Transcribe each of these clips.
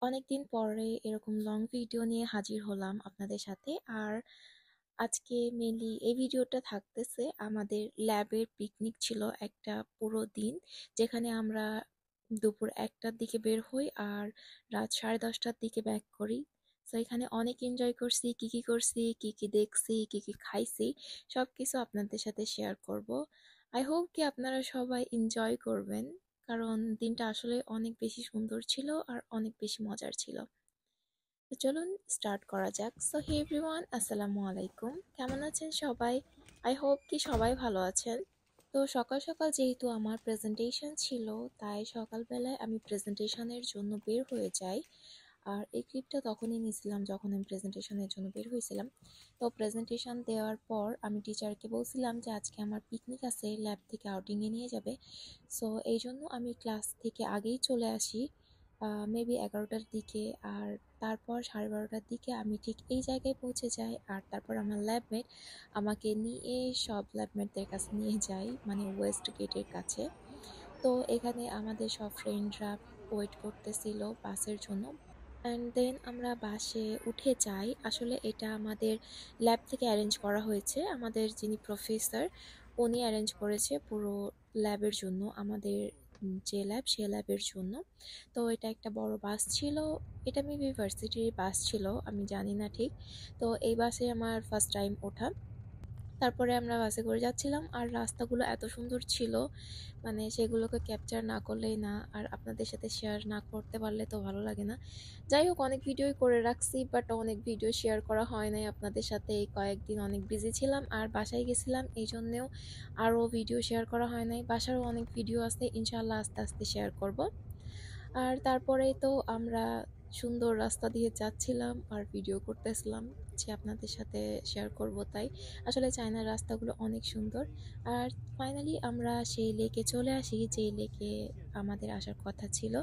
অনেকদিন পরে এরকম লং ভিডিও নিয়ে হাজির হলাম আপনাদের সাথে। আর আজকে মেনলি এই ভিডিওটা থাকতেছে আমাদের ল্যাবের পিকনিক ছিল একটা পুরো দিন, যেখানে আমরা দুপুর 1টার দিকে বের হই আর রাত 10:30টার দিকে ব্যাক করি। তো এখানে অনেক এনজয় করছি, কি কি করছি, কি কি দেখছি, কি কি খাইছি, সব কিছু আপনাদের সাথে শেয়ার করব। আই হোপ কি আপনারা সবাই এনজয় করবেন, কারণ দিনটা আসলে অনেক বেশি সুন্দর ছিল আর অনেক বেশি মজার ছিল। তো চলুন স্টার্ট করা যাক। সো হে এভরিওয়ান, আসসালামু আলাইকুম। কেমন আছেন সবাই? আই হোপ কি সবাই ভালো আছেন। তো সকাল সকাল যেহেতু আমার প্রেজেন্টেশন ছিল, তাই সকালবেলায় আমি প্রেজেন্টেশনের জন্য বের হয়ে যাই। আর এই ক্লিপটা তখনই নিয়েছিলাম যখন আমি প্রেজেন্টেশনের জন্য বের হয়েছিলাম। তো প্রেজেন্টেশন দেওয়ার পর আমি টিচারকে বলছিলাম যে আজকে আমার পিকনিক আছে, ল্যাব থেকে আউটিংয়ে নিয়ে যাবে। সো এই জন্য আমি ক্লাস থেকে আগেই চলে আসি, মেবি 11টার দিকে। আর তারপর 12:30টার দিকে আমি ঠিক এই জায়গায় পৌঁছে যাই। আর তারপর আমার ল্যাবমেট আমাকে নিয়ে সব ল্যাবমেটদের কাছে নিয়ে যায়, মানে ওয়েস্ট গেটের কাছে। তো এখানে আমাদের সব ফ্রেন্ডরা ওয়েট করতেছিল বাসের জন্য। অ্যান্ড দেন আমরা বাসে উঠে যাই। আসলে এটা আমাদের ল্যাব থেকে অ্যারেঞ্জ করা হয়েছে, আমাদের যিনি প্রফেসর উনি অ্যারেঞ্জ করেছে পুরো ল্যাবের জন্য, আমাদের যে ল্যাব সে ল্যাবের জন্য। তো এটা একটা বড় বাস ছিল, এটা মেবি ভার্সিটির বাস ছিল, আমি জানি না ঠিক। তো এই বাসে আমার ফার্স্ট টাইম ওঠা। তারপরে আমরা বাসে করে যাচ্ছিলাম আর রাস্তাগুলো এত সুন্দর ছিল, মানে সেগুলোকে ক্যাপচার না করলেই না, আর আপনাদের সাথে শেয়ার না করতে পারলে তো ভালো লাগে না। যাই হোক, অনেক ভিডিওই করে রাখছি, বাট অনেক ভিডিও শেয়ার করা হয় নাই আপনাদের সাথে। এই কয়েকদিন অনেক বিজি ছিলাম আর বাসায় গেছিলাম, এই জন্যেও আরও ভিডিও শেয়ার করা হয় নাই। বাসারও অনেক ভিডিও আছে, ইনশাল্লাহ আস্তে আস্তে শেয়ার করব। আর তারপরেই তো আমরা সুন্দর রাস্তা দিয়ে যাচ্ছিলাম আর ভিডিও করতেছিলাম যে আপনাদের সাথে শেয়ার করব তাই। আসলে চায়নার রাস্তাগুলো অনেক সুন্দর। আর ফাইনালি আমরা সেই লেকে চলে আসি, যেই লেকে আমাদের আসার কথা ছিল।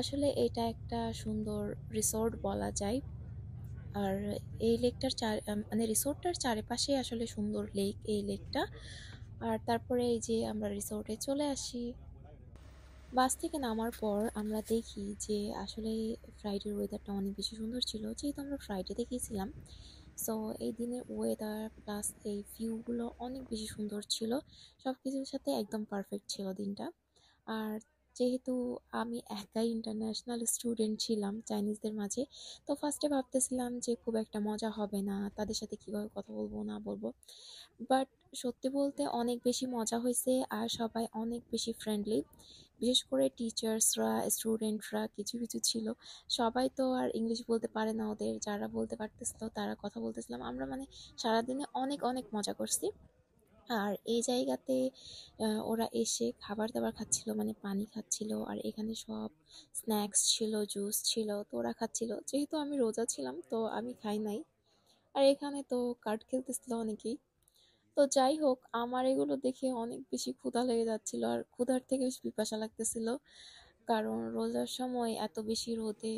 আসলে এটা একটা সুন্দর রিসোর্ট বলা যায়। আর এই লেকটার মানে রিসোর্টটার চারিপাশে আসলে সুন্দর লেক, এই লেকটা। আর তারপরে এই যে আমরা রিসোর্টে চলে আসি। বাস থেকে নামার পর আমরা দেখি যে আসলে ফ্রাইডের ওয়েদারটা অনেক বেশি সুন্দর ছিল, যেহেতু আমরা ফ্রাইডেতে গিয়েছিলাম। সো এই দিনের ওয়েদার প্লাস এই ভিউগুলো অনেক বেশি সুন্দর ছিল, সব কিছুর সাথে একদম পারফেক্ট ছিল দিনটা। আর যেহেতু আমি একাই ইন্টারন্যাশনাল স্টুডেন্ট ছিলাম চাইনিজদের মাঝে, তো ফার্স্টে ভাবতেছিলাম যে খুব একটা মজা হবে না, তাদের সাথে কীভাবে কথা বলবো না বলবো। বাট সত্যি বলতে অনেক বেশি মজা হয়েছে আর সবাই অনেক বেশি ফ্রেন্ডলি। বিশেষ করে টিচার্সরা, স্টুডেন্টরা কিছু কিছু ছিল, সবাই তো আর ইংলিশ বলতে পারে না, ওদের যারা বলতে পারতেছিল তারা কথা বলতেছিলাম আমরা, মানে সারাদিনে অনেক অনেক মজা করছি। আর এই জায়গাতে ওরা এসে খাবার দাবার খাচ্ছিল, মানে পানি খাচ্ছিল, আর এখানে সব স্ন্যাক্স ছিল, জুস ছিল, তো ওরা খাচ্ছিল। যেহেতু আমি রোজা ছিলাম তো আমি খাই নাই। আর এখানে তো কার্ড খেলতেছিল অনেকেই। তো যাই হোক, আমার এগুলো দেখে অনেক বেশি ক্ষুধা লেগে যাচ্ছিল আর ক্ষুধার থেকে বেশি পিপাসা লাগতেছিল, কারণ রোজার সময় এত বেশি রোদে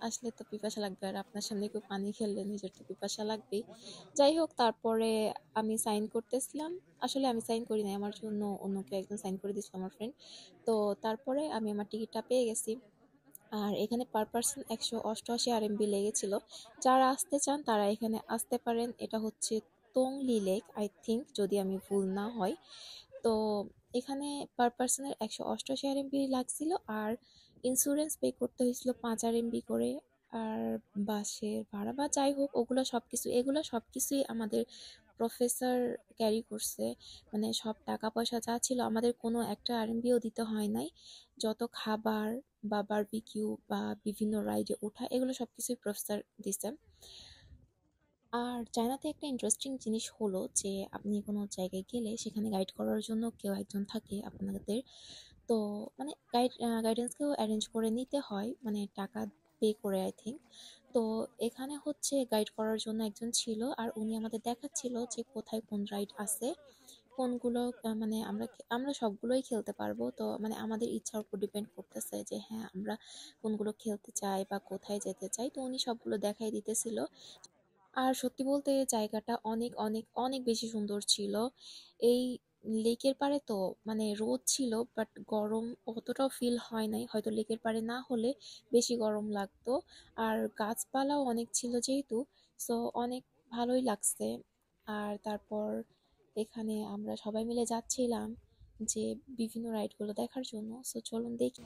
আসলে তো পিপাসা লাগবে, আর আপনার সামনে কেউ পানি খেললে নিজের তো পিপাসা লাগবেই। যাই হোক, তারপরে আমি সাইন করতেছিলাম। আসলে আমি সাইন করি নাই, আমার জন্য অন্য কেউ একজন সাইন করে দিয়েছিল, আমার ফ্রেন্ড। তো তারপরে আমি আমার টিকিটটা পেয়ে গেছি। আর এখানে পার পার্সন 188 RMB লেগেছিল। যারা আসতে চান তারা এখানে আসতে পারেন। এটা হচ্ছে তংলি লেক, আই থিঙ্ক, যদি আমি ভুল না হয়। তো এখানে পার পার্সনের 188 RMB লাগছিল। আর ইন্স্যুরেন্স পে করতে হয়েছিল 5 RMB করে। আর বাসের ভাড়া বা যাই হোক, এগুলো সব কিছুই আমাদের প্রফেসর ক্যারি করছে। মানে সব টাকা পয়সা যা ছিল, আমাদের কোনো একটা RMBও দিতে হয় নাই। যত খাবার বা বারবিকিউ বা বিভিন্ন রাইডে ওঠা, এগুলো সব কিছুই প্রফেসর দিছে। আর চায়নাতে একটা ইন্টারেস্টিং জিনিস হলো যে আপনি কোনো জায়গায় গেলে সেখানে গাইড করার জন্য কেউ একজন থাকে আপনাদের। তো মানে গাইডেন্সকেও অ্যারেঞ্জ করে নিতে হয়, মানে টাকা পে করে, আই থিঙ্ক। তো এখানে হচ্ছে গাইড করার জন্য একজন ছিল, আর উনি আমাদের দেখাচ্ছিল যে কোথায় কোন রাইড আছে, কোনগুলো মানে আমরা আমরা সবগুলোই খেলতে পারবো। তো মানে আমাদের ইচ্ছার উপর ডিপেন্ড করতেছে যে হ্যাঁ আমরা কোনগুলো খেলতে চাই বা কোথায় যেতে চাই। তো উনি সবগুলো দেখাই দিতেছিল। আর সত্যি বলতে জায়গাটা অনেক অনেক অনেক বেশি সুন্দর ছিল। এই লেকের পাড়ে তো মানে রোদ ছিল, বাট গরম অতটাও ফিল হয় নাই, হয়তো লেকের পাড়ে না হলে বেশি গরম লাগতো। আর গাছপালাও অনেক ছিল যেহেতু, সো অনেক ভালোই লাগছে। আর তারপর এখানে আমরা সবাই মিলে যাচ্ছিলাম যে বিভিন্ন রাইডগুলো দেখার জন্য, সো চলুন দেখি।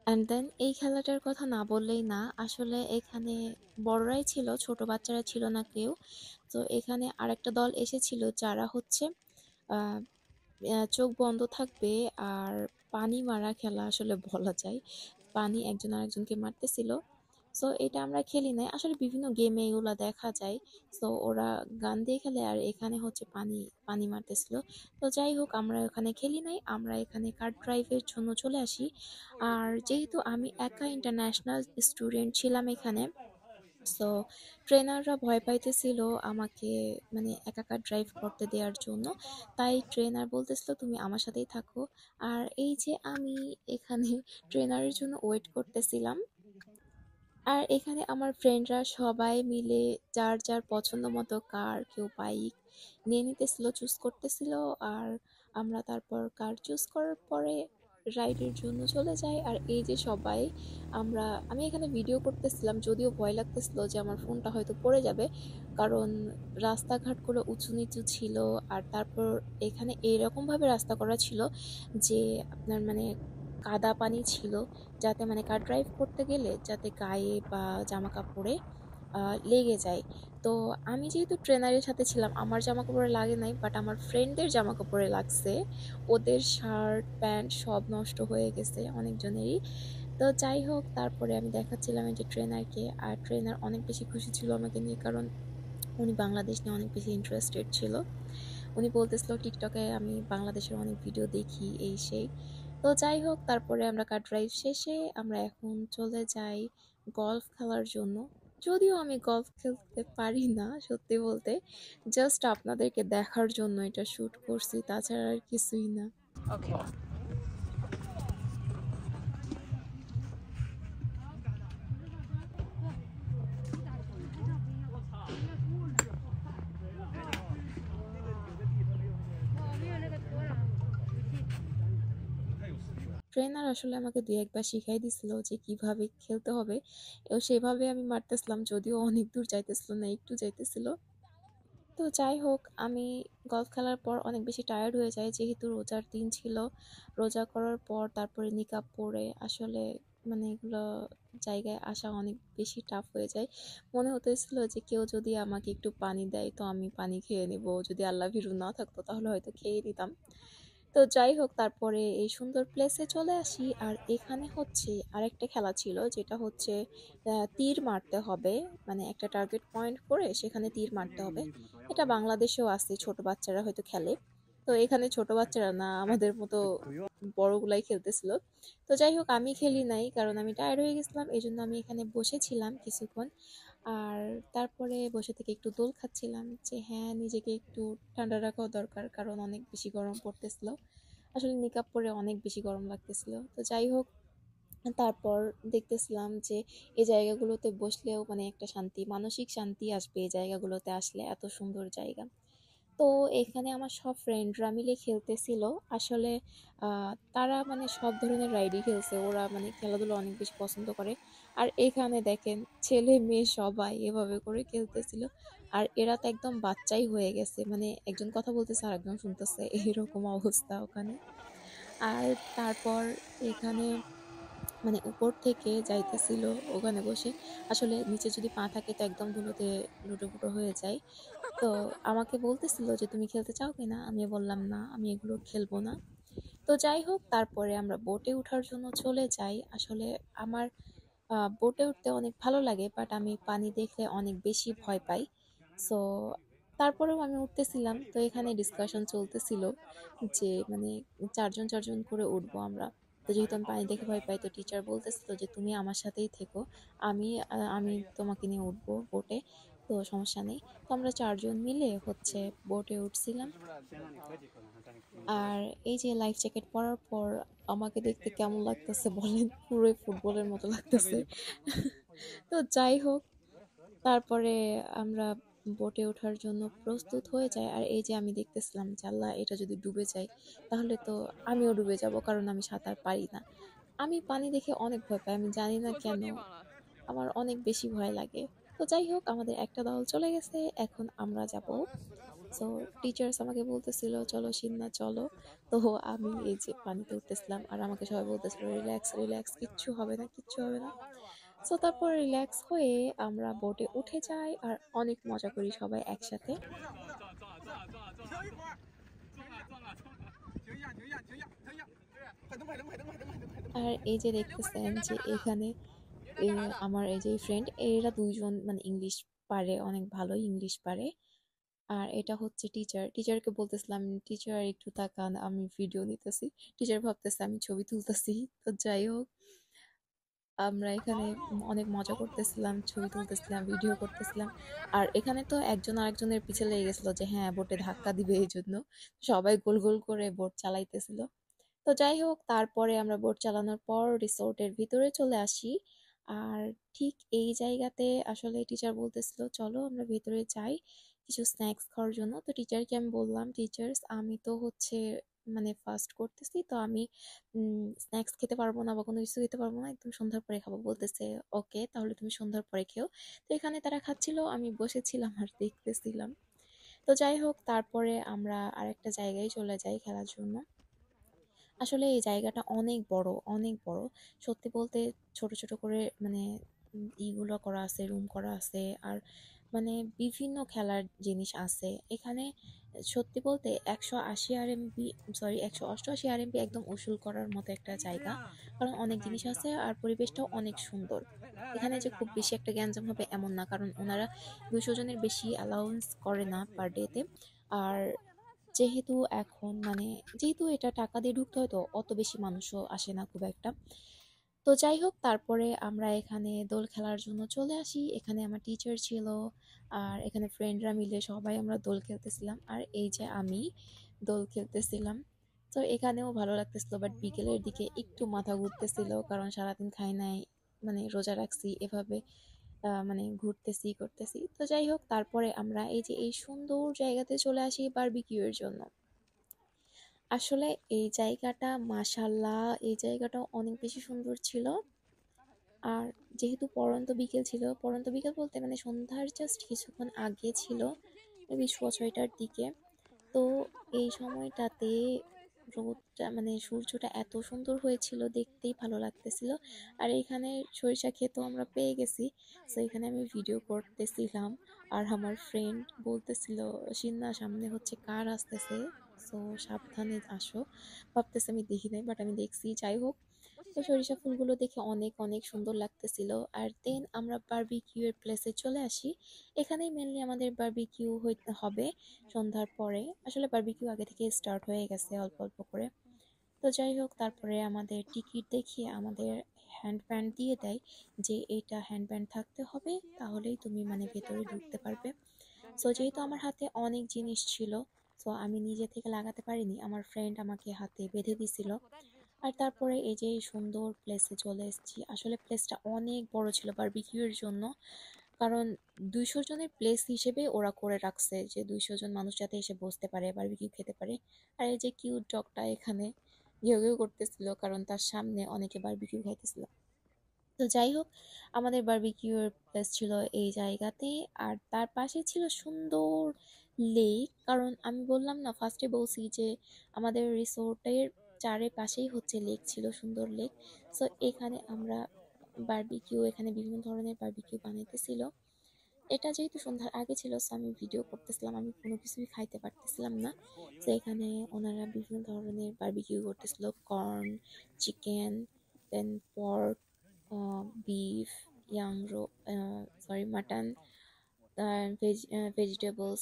অ্যান্ড দেন এই খেলাটার কথা না বললেই না, আসলে এখানে বড়রাই ছিল, ছোট বাচ্চারা ছিল না কেউ। তো এখানে আরেকটা দল এসেছিল যারা হচ্ছে আহ, চোখ বন্ধ থাকবে আর পানি মারা খেলা আসলে বলা যায়, পানি একজন আরেকজনকে মারতেছিল। সো এটা আমরা খেলি নাই, আসলে বিভিন্ন গেমে এগুলা দেখা যায়। সো ওরা গান দিয়ে খেলে আর এখানে হচ্ছে পানি পানি মারতেছিল। তো যাই হোক, আমরা এখানে খেলি নাই, আমরা এখানে কার ড্রাইভের জন্য চলে আসি। আর যেহেতু আমি একা ইন্টারন্যাশনাল স্টুডেন্ট ছিলাম এখানে, সো ট্রেনাররা ভয় পাইতেছিল আমাকে মানে একা একা ড্রাইভ করতে দেওয়ার জন্য। তাই ট্রেনার বলতেছিল তুমি আমার সাথেই থাকো। আর এই যে আমি এখানে ট্রেনারের জন্য ওয়েট করতেছিলাম। আর এখানে আমার ফ্রেন্ডরা সবাই মিলে যার যার পছন্দ মতো কার, কেউ বাইক নিয়ে নিতেছিল, চুজ করতেছিল। আর আমরা তারপর কার চুজ করার পরে রাইডের জন্য চলে যাই। আর এই যে সবাই আমি এখানে ভিডিও করতেছিলাম, যদিও ভয় লাগতেছিল যে আমার ফোনটা হয়তো পড়ে যাবে, কারণ রাস্তাঘাটগুলো উঁচু নিচু ছিল। আর তারপর এখানে এইরকম ভাবে রাস্তা করা ছিল যে আপনার মানে কাদা পানি ছিল, যাতে মানে কার ড্রাইভ করতে গেলে যাতে গায়ে বা জামা কাপড়ে লেগে যায়। তো আমি যেহেতু ট্রেনারের সাথে ছিলাম, আমার জামা কাপড়ে লাগে নাই, বাট আমার ফ্রেন্ডদের জামা কাপড়ে লাগছে। ওদের শার্ট প্যান্ট সব নষ্ট হয়ে গেছে অনেকজনেরই। তো যাই হোক, তারপরে আমি দেখাচ্ছিলাম এই যে ট্রেনারকে, আর ট্রেনার অনেক বেশি খুশি ছিল আমাকে নিয়ে, কারণ উনি বাংলাদেশ নিয়ে অনেক বেশি ইন্টারেস্টেড ছিল। উনি বলতেছিল টিকটকে আমি বাংলাদেশের অনেক ভিডিও দেখি এই সেই। তো যাই হোক, তারপরে আমরা কার ড্রাইভ শেষে আমরা এখন চলে যাই গল্ফ খেলার জন্য। যদিও আমি গল্ফ খেলতে পারি না সত্যি বলতে, জাস্ট আপনাদেরকে দেখার জন্য এটা শ্যুট করছি, তাছাড়া আর কিছুই না। Okay. ট্রেনার আসলে আমাকে দুই একবার শিখাই দিছিল যে কিভাবে খেলতে হবে, এবং সেভাবে আমি মারতেছিলাম, যদিও অনেক দূর যাইতেছিল না, একটু যাইতেছিল। তো যাই হোক, আমি গলফ খেলার পর অনেক বেশি টায়ার্ড হয়ে যাই, যেহেতু রোজার দিন ছিল। রোজা করার পর তারপরে নিকাব পরে আসলে মানে এগুলো জায়গায় আসা অনেক বেশি টাফ হয়ে যায়। মনে হতেছিল যে কেউ যদি আমাকে একটু পানি দেয় তো আমি পানি খেয়ে নেব, যদি আল্লাহ ভীরু না থাকতো তাহলে হয়তো খেয়ে নিতাম। তো যাই হোক, তারপরে এই সুন্দর প্লেসে চলে আসি। আর এখানে হচ্ছে আরেকটা খেলা ছিল, যেটা হচ্ছে তীর মারতে হবে, মানে একটা টার্গেট পয়েন্ট করে সেখানে তীর মারতে হবে। এটা বাংলাদেশেও আছে, ছোট বাচ্চারা হয়তো খেলে। তো এখানে ছোট বাচ্চারা না, আমাদের মতো বড়গুলাই খেলতেছিল। তো যাই হোক, আমি খেলি নাই কারণ আমি টায়ার্ড হয়ে গেছিলাম, এই জন্য আমি এখানে বসেছিলাম কিছুক্ষণ। আর তারপরে বসে থেকে একটু দোল খাচ্ছিলাম, যে হ্যাঁ নিজেকে একটু ঠান্ডা রাখাও দরকার, কারণ অনেক বেশি গরম পড়তেছিল। আসলে নিকাব পরে অনেক বেশি গরম লাগতেছিল। তো যাই হোক, তারপর দেখতেছিলাম যে এই জায়গাগুলোতে বসলেও মানে একটা শান্তি, মানসিক শান্তি আসবে এই জায়গাগুলোতে আসলে, এত সুন্দর জায়গা। তো এখানে আমার সব ফ্রেন্ডরা মিলে খেলতেছিল। আসলে তারা মানে সব ধরনের রাইডই খেলছে, ওরা মানে খেলাধুলো অনেক বেশি পছন্দ করে। আর এখানে দেখেন ছেলে মেয়ে সবাই এভাবে করে খেলতেছিল। আর এরা তো একদম বাচ্চাই হয়ে গেছে, মানে একজন কথা বলতেছে আর একজন শুনতেছে, এরকম অবস্থা ওখানে। আর তারপর এখানে মানে উপর থেকে যাইতেছিল ওখানে বসে। আসলে নিচে যদি পা থাকে তো একদম ধুলোতে লুটোপুটো হয়ে যায়। তো আমাকে বলতেছিল যে তুমি খেলতে চাও কিনা, আমি বললাম না, আমি এগুলো খেলবো না। তো যাই হোক, তারপরে আমরা বোটে ওঠার জন্য চলে যাই। আসলে আমার বোটে উঠতে অনেক ভালো লাগে, বাট আমি পানি দেখলে অনেক বেশি ভয় পাই। সো তারপরেও আমি উঠতেছিলাম, তো এখানে ডিসকাশন চলতেছিল যে মানে চারজন চারজন করে উঠবো আমরা। তো যেহেতু আমি পানি দেখে ভয় পাই, তো টিচার বলতেছিল যে তুমি আমার সাথেই থেকো, আমি তোমাকে নিয়ে উঠবো বোটে, তো সমস্যা নেই। তো আমরা 4 জন মিলে হচ্ছে বোটে উঠছিলাম। আর এই যে লাইফ জ্যাকেট পরার পর আমাকে দেখতে কেমন লাগতেছে বলেন, পুরোই ফুটবলের মতো লাগতেছে। তো যাই হোক, তারপরে আমরা বোটে ওঠার জন্য প্রস্তুত হয়ে যাই। আর এই যে আমি দেখতেছিলাম যে আল্লাহ, এটা যদি ডুবে যায় তাহলে তো আমিও ডুবে যাব, কারণ আমি সাঁতার পারি না। আমি পানি দেখে অনেক ভয় পাই, আমি জানি না কেন, আমার অনেক বেশি ভয় লাগে। তো যাই হোক, আমাদের একটা দল চলে গেছে, এখন আমরা যাব। সো টিচার্স আমাকে বলতেছিল চলো সিন্না চলো। তো আমি এই যে পানিতে উঠতেছিলাম আর আমাকে সবাই বলতেছিল রিল্যাক্স রিল্যাক্স, কিচ্ছু হবে না, কিচ্ছু হবে না। সো তারপর রিল্যাক্স হয়ে আমরা বোটে উঠে যাই আর অনেক মজা করি সবাই একসাথে। আর এই যে দেখতেছেন যে এখানে আমার এই যে ফ্রেন্ড, এরা 2 জন মানে ইংলিশ পারে, অনেক ভালোই ইংলিশ পারে। আর এটা হচ্ছে টিচার, টিচারকে বলতেছিলাম টিচার একটু তাকান, আমি ভিডিও নিতেছি। টিচার ভাবতেছে আমি ছবি তুলতেছি। তো যাই হোক, আমরা এখানে অনেক মজা করতেছিলাম, ছবি তুলতেছিলাম, ভিডিও করতেছিলাম। আর এখানে তো একজন আরেকজনের পিছে লেগে গেছিল যে হ্যাঁ বোটে ধাক্কা দিবে, এই জন্য সবাই গোল গোল করে বোট চালাইতেছিল। তো যাই হোক, তারপরে আমরা বোট চালানোর পর রিসোর্টের ভিতরে চলে আসি। আর ঠিক এই জায়গাতে আসলে টিচার বলতেছিল চলো আমরা ভিতরে যাই কিছু স্ন্যাক্স খাওয়ার জন্য। তো টিচারকে আমি বললাম টিচার্স, আমি তো হচ্ছে মানে ফাস্ট করতেছি, তো আমি স্ন্যাক্স খেতে পারবো না বা কোনো কিছু খেতে পারবো না, একদম সন্ধ্যার পরে খাবো। বলতেছে ওকে, তাহলে তুমি সন্ধ্যার পরে খেও। তো এখানে তারা খাচ্ছিল, আমি বসেছিলাম আর দেখতেছিলাম। তো যাই হোক, তারপরে আমরা আরেকটা জায়গায় চলে যাই খেলার জন্য। আসলে এই জায়গাটা অনেক বড়, অনেক বড়। সত্যি বলতে ছোট ছোট করে মানে ইগুলো করা আছে, রুম করা আছে। আর মানে বিভিন্ন খেলার জিনিস আছে এখানে। সত্যি বলতে 180 RMB, সরি 188 RMB একদম উসুল করার মতো একটা জায়গা, কারণ অনেক জিনিস আছে আর পরিবেশটাও অনেক সুন্দর। এখানে যে খুব বেশি একটা গ্যাঞ্জাম হবে এমন না, কারণ ওনারা 200 জনের বেশি অ্যালাউন্স করে না পার ডেতে। আর যেহেতু এখন মানে যেহেতু এটা টাকা দিয়ে ঢুকতে হয়, তো অত বেশি মানুষও আসে না খুব একটা। তো যাই হোক, তারপরে আমরা এখানে দোল খেলার জন্য চলে আসি। এখানে আমার টিচার ছিল আর এখানে ফ্রেন্ডরা মিলে সবাই আমরা দোল খেলতেছিলাম। আর এই যে আমি দোল খেলতেছিলাম। তো এখানেও ভালো লাগতেছিল, বাট বিকেলের দিকে একটু মাথা ঘুরতেছিল, কারণ সারাদিন খাই নাই, মানে রোজা রাখছি এভাবে, মানে ঘুরতেছি করতেছি। তো যাই হোক, তারপরে আমরা এই যে এই সুন্দর জায়গাতে চলে আসি বারবিকিউ এর জন্য। আসলে এই জায়গাটা মাশাল্লাহ, এই জায়গাটা অনেক বেশি সুন্দর ছিল। আর যেহেতু পড়ন্ত বিকেল ছিল, পড়ন্ত বিকেল বলতে মানে সন্ধ্যার জাস্ট কিছুক্ষণ আগে ছিল, মেবি 6:30টার দিকে। তো এই সময়টাতে রোদটা মানে সূর্যটা এত সুন্দর হয়েছিল, দেখতেই ভালো লাগতেছিল। আর এখানে সরিষা ক্ষেতও আমরা পেয়ে গেছি। তো এখানে আমি ভিডিও করতেছিলাম আর আমার ফ্রেন্ড বলতেছিল সিন্না সামনে হচ্ছে কার আসতেছে, সো সাবধানে আসো। ভাবতেছে আমি দেখি নাই, বাট আমি দেখছি। যাই হোক, তো সরিষা ফুলগুলো দেখে অনেক অনেক সুন্দর লাগতেছিল। আর দেন আমরা বারবিকিউ এর প্লেসে চলে আসি। এখানেই মেনলি আমাদের বারবিকিউ হইতে হবে সন্ধ্যার পরে। আসলে বারবিকিউ আগে থেকে স্টার্ট হয়ে গেছে অল্প অল্প করে। তো যাই হোক, তারপরে আমাদের টিকিট দেখিয়ে আমাদের হ্যান্ড ব্যান্ড দিয়ে দেয় যে এইটা হ্যান্ড ব্যান্ড থাকতে হবে, তাহলেই তুমি মানে ভেতরে ঢুকতে পারবে। সো যেহেতু আমার হাতে অনেক জিনিস ছিল, সো আমি নিজে থেকে লাগাতে পারিনি, আমার ফ্রেন্ড আমাকে হাতে বেঁধে দিছিল। আর তারপরে এই যে এই সুন্দর প্লেসে চলে এসেছি। আসলে প্লেসটা অনেক বড় ছিল বারবিকিউ এর জন্য, কারণ 200 জনের প্লেস হিসেবে ওরা করে রাখছে যে 200 জন মানুষ যাতে এসে বসতে পারে, বারবিকিউ খেতে পারে। আর এই যে কিউট ডগটা এখানে ঘেউ ঘেউ করতেছিল, কারণ তার সামনে অনেকে বারবিকিউ খাইতেছিল। তো যাই হোক, আমাদের বারবিকিউর প্লেস ছিল এই জায়গাতে। আর তার পাশে ছিল সুন্দর লেক, কারণ আমি বললাম না, ফার্স্টে বলছি যে আমাদের রিসোর্টের চারিপাশেই হচ্ছে লেক ছিল, সুন্দর লেক। সো এখানে আমরা বারবিকিউ, এখানে বিভিন্ন ধরনের বারবিকিউ বানাইতেছিল। এটা যেহেতু সন্ধ্যার আগে ছিল, সো আমি ভিডিও করতেছিলাম, আমি কোনো কিছুই খাইতে পারতেছিলাম না। তো এখানে ওনারা বিভিন্ন ধরনের বারবিকিউ করতেছিল, corn, chicken, then pork, beef, sorry mutton, vegetables,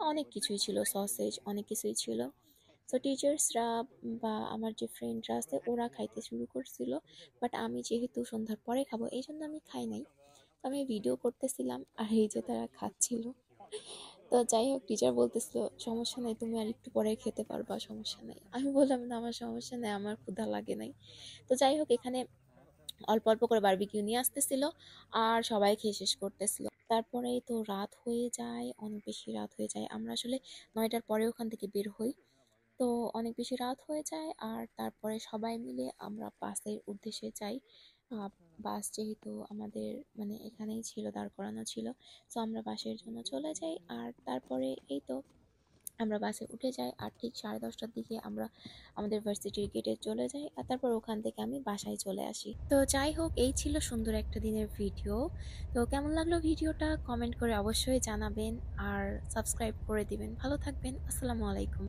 অনেক কিছুই ছিল, সসেজ, অনেক কিছুই ছিল। সো টিচার্সরা বা আমার যে ফ্রেন্ডরা আছে ওরা খাইতে শুরু করছিল, বাট আমি যেহেতু সন্ধ্যার পরে খাবো এই জন্য আমি খাই নাই। তো আমি ভিডিও করতেছিলাম আর এই যে তারা খাচ্ছিল। তো যাই হোক, টিচার বলতেছিল সমস্যা নাই, তুমি আর একটু পরে খেতে পারবা, সমস্যা নাই। আমি বললাম না, আমার সমস্যা নাই, আমার ক্ষুধা লাগে নাই। তো যাই হোক, এখানে অল্প অল্প করে বারবিকিউ নিয়ে আসতেছিল আর সবাই খেয়ে শেষ করতেছিল। তারপরেই তো রাত হয়ে যায়, অনেক বেশি রাত হয়ে যায়। আমরা আসলে 9টার পরে ওখান থেকে বের হই। তো অনেক বেশি রাত হয়ে যায় আর তারপরে সবাই মিলে আমরা বাসের উদ্দেশ্যে যাই। আহ, বাস যেহেতু আমাদের মানে এখানেই ছিল, দাঁড় করানো ছিল, তো আমরা বাসের জন্য চলে যাই। আর তারপরে এই তো আমরা বাসে উঠে যাই আর ঠিক 10:30টার দিকে আমরা আমাদের ভার্সিটির গেটে চলে যাই। আর তারপর ওখান থেকে আমি বাসায় চলে আসি। তো যাই হোক, এই ছিল সুন্দর একটা দিনের ভিডিও। তো কেমন লাগলো ভিডিওটা কমেন্ট করে অবশ্যই জানাবেন আর সাবস্ক্রাইব করে দিবেন। ভালো থাকবেন। আসসালামু আলাইকুম।